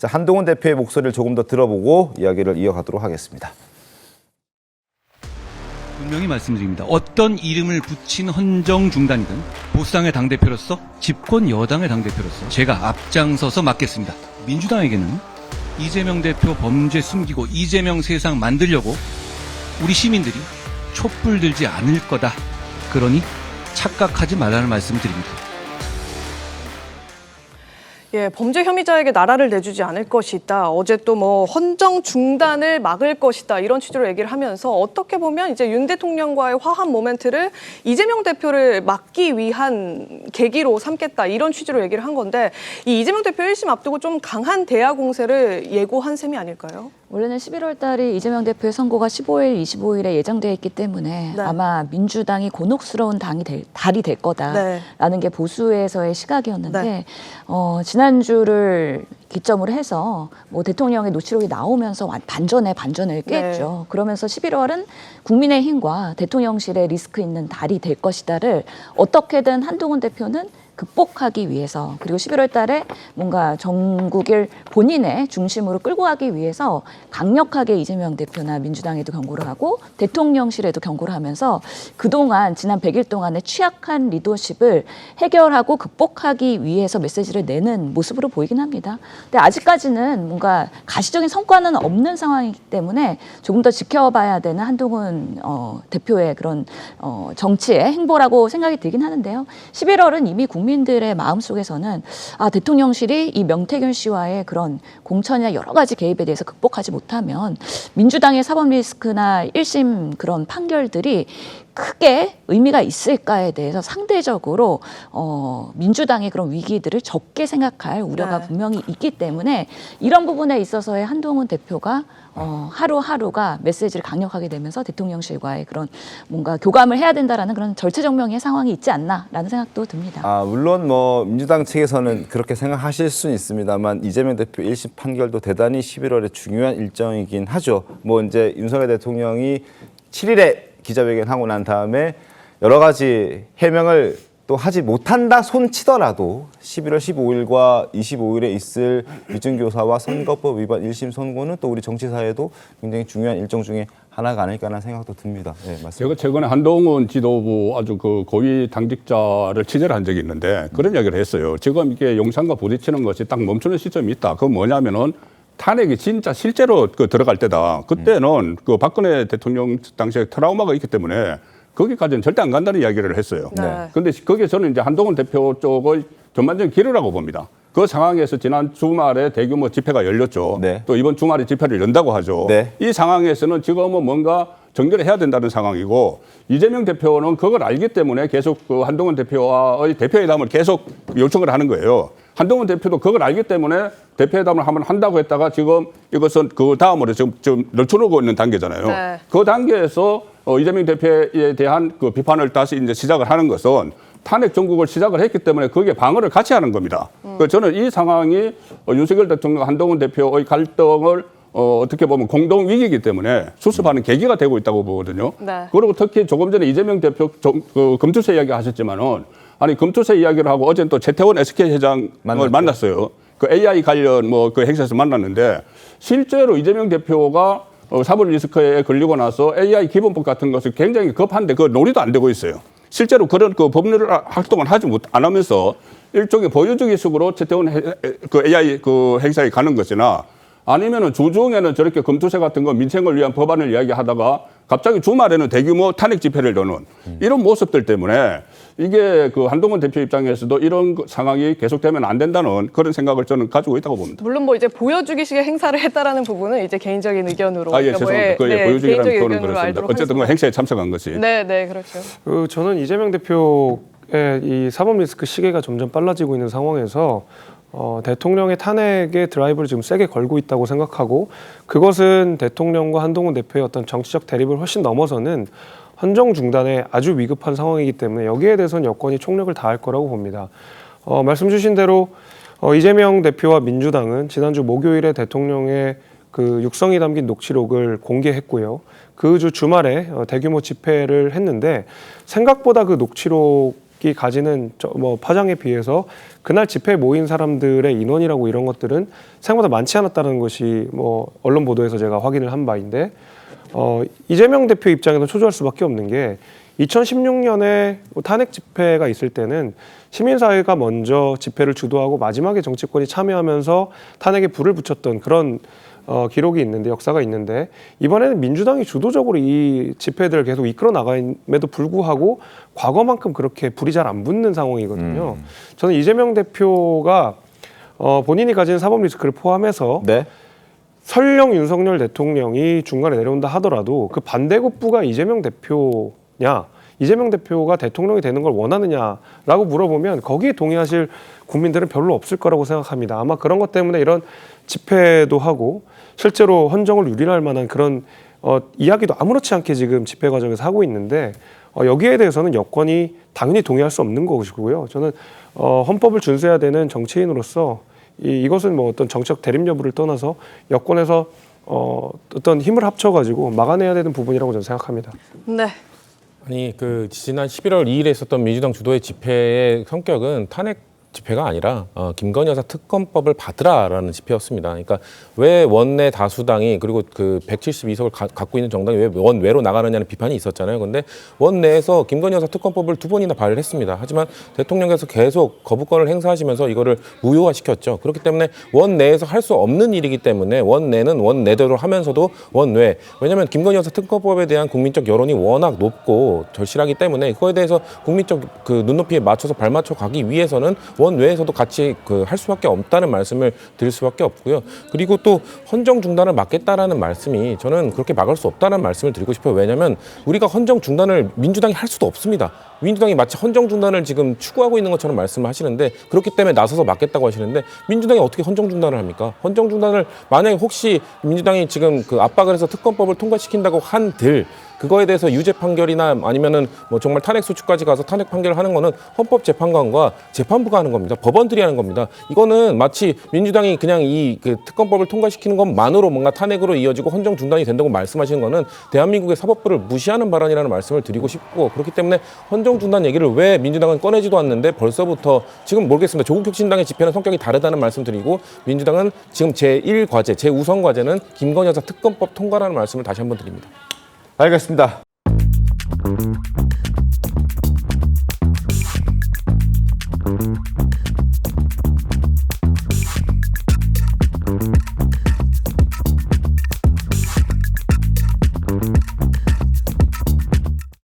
자, 한동훈 대표의 목소리를 조금 더 들어보고 이야기를 이어가도록 하겠습니다. 분명히 말씀드립니다. 어떤 이름을 붙인 헌정 중단이든 보수당의 당대표로서 집권 여당의 당대표로서 제가 앞장서서 맡겠습니다. 민주당에게는 이재명 대표 범죄 숨기고 이재명 세상 만들려고 우리 시민들이 촛불 들지 않을 거다. 그러니 착각하지 말라는 말씀드립니다. 예, 범죄 혐의자에게 나라를 내주지 않을 것이다. 어제 또 뭐 헌정 중단을 막을 것이다. 이런 취지로 얘기를 하면서 어떻게 보면 이제 윤 대통령과의 화합 모멘트를 이재명 대표를 막기 위한 계기로 삼겠다. 이런 취지로 얘기를 한 건데 이 이재명 대표 1심 앞두고 좀 강한 대화 공세를 예고한 셈이 아닐까요? 원래는 11월 달이 이재명 대표의 선고가 15일, 25일에 예정되어 있기 때문에 네. 아마 민주당이 곤혹스러운 달이 될 거다라는 게 보수에서의 시각이었는데 네. 지난주를 기점으로 해서 뭐 대통령의 녹취록이 나오면서 반전을 깼죠. 네. 그러면서 11월은 국민의힘과 대통령실의 리스크 있는 달이 될 것이다를 어떻게든 한동훈 대표는 극복하기 위해서 그리고 11월 달에 뭔가 전국을 본인의 중심으로 끌고 가기 위해서 강력하게 이재명 대표나 민주당에도 경고를 하고 대통령실에도 경고를 하면서 그동안 지난 100일 동안의 취약한 리더십을 해결하고 극복하기 위해서 메시지를 내는 모습으로 보이긴 합니다. 근데 아직까지는 뭔가 가시적인 성과는 없는 상황이기 때문에 조금 더 지켜봐야 되는 한동훈 대표의 그런 정치의 행보라고 생각이 들긴 하는데요. 11월은 이미 국민들의 마음속에서는 대통령실이 이 명태균 씨와의 그런 공천이나 여러 가지 개입에 대해서 극복하지 못하면 민주당의 사법 리스크나 1심 그런 판결들이 크게 의미가 있을까에 대해서 상대적으로 민주당의 그런 위기들을 적게 생각할 우려가 네. 분명히 있기 때문에 이런 부분에 있어서의 한동훈 대표가 하루하루가 메시지를 강력하게 되면서 대통령실과의 그런 뭔가 교감을 해야 된다라는 그런 절체절명의 상황이 있지 않나라는 생각도 듭니다. 물론 뭐 민주당 측에서는 그렇게 생각하실 수는 있습니다만 이재명 대표 1심 판결도 대단히 11월에 중요한 일정이긴 하죠. 뭐 이제 윤석열 대통령이 7일에 기자회견하고 난 다음에 여러 가지 해명을 또 하지 못한다 손치더라도 11월 15일과 25일에 있을 위증교사와 선거법 위반 1심 선고는 또 우리 정치사회도 굉장히 중요한 일정 중에 하나가 아닐까라는 생각도 듭니다. 네, 맞습니다. 제가 최근에 한동훈 지도부 아주 그 고위 당직자를 취재를 한 적이 있는데 그런 이야기를 했어요. 지금 이게 용산과 부딪히는 것이 딱 멈추는 시점이 있다. 그건 뭐냐면은 탄핵이 진짜 실제로 들어갈 때다. 그때는 그 박근혜 대통령 당시에 트라우마가 있기 때문에 거기까지는 절대 안 간다는 이야기를 했어요. 네. 그런데 거기에 저는 이제 한동훈 대표 쪽의 전반적인 기류라고 봅니다. 그 상황에서 지난 주말에 대규모 집회가 열렸죠. 네. 또 이번 주말에 집회를 연다고 하죠. 네. 이 상황에서는 지금은 뭔가 정리를 해야 된다는 상황이고 이재명 대표는 그걸 알기 때문에 계속 그 한동훈 대표와의 대표회담을 계속 요청을 하는 거예요. 한동훈 대표도 그걸 알기 때문에 대표회담을 한번 한다고 했다가 지금 이것은 그 다음으로 지금 늦춰놓고 있는 단계잖아요. 네. 그 단계에서 이재명 대표에 대한 그 비판을 다시 이제 시작을 하는 것은 탄핵 정국을 시작을 했기 때문에 거기에 방어를 같이 하는 겁니다. 그래서 저는 이 상황이 윤석열 대통령, 한동훈 대표의 갈등을 어떻게 보면 공동 위기이기 때문에 수습하는 계기가 되고 있다고 보거든요. 네. 그리고 특히 조금 전에 이재명 대표 그 금투세 이야기 하셨지만은 아니 금투세 이야기를 하고 어제는 또 최태원 SK 회장을 만났어요. 그 AI 관련 뭐 그 행사에서 만났는데 실제로 이재명 대표가 사법 리스크에 걸리고 나서 AI 기본법 같은 것을 굉장히 급한데 그 논의도 안 되고 있어요. 실제로 그런 그 법률 활동을 안 하면서 일종의 보여주기 식으로 최태원 그 AI 그 행사에 가는 것이나 아니면은 주중에는 저렇게 금투세 같은 거 민생을 위한 법안을 이야기하다가 갑자기 주말에는 대규모 탄핵 집회를 여는 이런 모습들 때문에 이게 그 한동훈 대표 입장에서도 이런 상황이 계속되면 안 된다는 그런 생각을 저는 가지고 있다고 봅니다. 물론 뭐 이제 보여주기식의 행사를 했다라는 부분은 이제 개인적인 의견으로 예, 죄송합니다. 보여주기라는 표현은 그렇습니다. 어쨌든 그 행사에 참석한 것이. 네, 그렇죠. 저는 이재명 대표의 이 사법 리스크 시계가 점점 빨라지고 있는 상황에서 대통령의 탄핵의 드라이브를 지금 세게 걸고 있다고 생각하고 그것은 대통령과 한동훈 대표의 어떤 정치적 대립을 훨씬 넘어서는 헌정 중단에 아주 위급한 상황이기 때문에 여기에 대해서는 여권이 총력을 다할 거라고 봅니다. 말씀 주신 대로 이재명 대표와 민주당은 지난주 목요일에 대통령의 그 육성이 담긴 녹취록을 공개했고요. 그 주 주말에 대규모 집회를 했는데 생각보다 그 녹취록 탄핵이 가지는 뭐 파장에 비해서 그날 집회에 모인 사람들의 인원이라고 이런 것들은 생각보다 많지 않았다는 것이 뭐 언론 보도에서 제가 확인을 한 바인데 이재명 대표 입장에서 초조할 수밖에 없는 게 2016년에 탄핵 집회가 있을 때는 시민사회가 먼저 집회를 주도하고 마지막에 정치권이 참여하면서 탄핵에 불을 붙였던 그런 기록이 있는데 역사가 있는데 이번에는 민주당이 주도적으로 이 집회들을 계속 이끌어 나감에도 불구하고 과거만큼 그렇게 불이 잘 안 붙는 상황이거든요. 저는 이재명 대표가 본인이 가진 사법 리스크를 포함해서 네. 설령 윤석열 대통령이 중간에 내려온다 하더라도 그 반대급부가 이재명 대표냐, 이재명 대표가 대통령이 되는 걸 원하느냐라고 물어보면 거기에 동의하실 국민들은 별로 없을 거라고 생각합니다. 아마 그런 것 때문에 이런 집회도 하고 실제로 헌정을 유린할 만한 그런 이야기도 아무렇지 않게 지금 집회 과정에서 하고 있는데 여기에 대해서는 여권이 당연히 동의할 수 없는 것이고요. 저는 헌법을 준수해야 되는 정치인으로서 이것은 뭐 어떤 정책 대립 여부를 떠나서 여권에서 어떤 힘을 합쳐가지고 막아내야 되는 부분이라고 저는 생각합니다. 네. 아니 그 지난 11월 2일에 있었던 민주당 주도의 집회의 성격은 탄핵 집회가 아니라 김건희 여사 특검법을 받으라라는 집회였습니다. 그러니까 왜 원내 다수당이 그리고 그 172석을 갖고 있는 정당이 왜 원외로 나가느냐는 비판이 있었잖아요. 그런데 원내에서 김건희 여사 특검법을 2번이나 발의를 했습니다. 하지만 대통령께서 계속 거부권을 행사하시면서 이거를 무효화시켰죠. 그렇기 때문에 원내에서 할 수 없는 일이기 때문에 원내는 원내대로 하면서도 원외. 왜냐하면 김건희 여사 특검법에 대한 국민적 여론이 워낙 높고 절실하기 때문에 그거에 대해서 국민적 그 눈높이에 맞춰서 발맞춰 가기 위해서는 원외에서도 같이 할 수밖에 없다는 말씀을 드릴 수밖에 없고요. 그리고 또 헌정 중단을 막겠다라는 말씀이 저는 그렇게 막을 수 없다는 말씀을 드리고 싶어요. 왜냐하면 우리가 헌정 중단을 민주당이 할 수도 없습니다. 민주당이 마치 헌정 중단을 지금 추구하고 있는 것처럼 말씀을 하시는데 그렇기 때문에 나서서 막겠다고 하시는데 민주당이 어떻게 헌정 중단을 합니까? 헌정 중단을 만약에 혹시 민주당이 지금 그 압박을 해서 특검법을 통과시킨다고 한들 그거에 대해서 유죄 판결이나 아니면은 뭐 정말 탄핵 소추까지 가서 탄핵 판결을 하는 거는 헌법재판관과 재판부가 하는 겁니다. 법원들이 하는 겁니다. 이거는 마치 민주당이 그냥 이 그 특검법을 통과시키는 것만으로 뭔가 탄핵으로 이어지고 헌정 중단이 된다고 말씀하시는 거는 대한민국의 사법부를 무시하는 발언이라는 말씀을 드리고 싶고 그렇기 때문에 헌정 중단 얘기를 왜 민주당은 꺼내지도 않는데 벌써부터 지금 모르겠습니다. 조국혁신당의 집회는 성격이 다르다는 말씀 드리고 민주당은 지금 제1과제, 제 우선 과제는 김건희 여사 특검법 통과라는 말씀을 다시 한번 드립니다. 알겠습니다.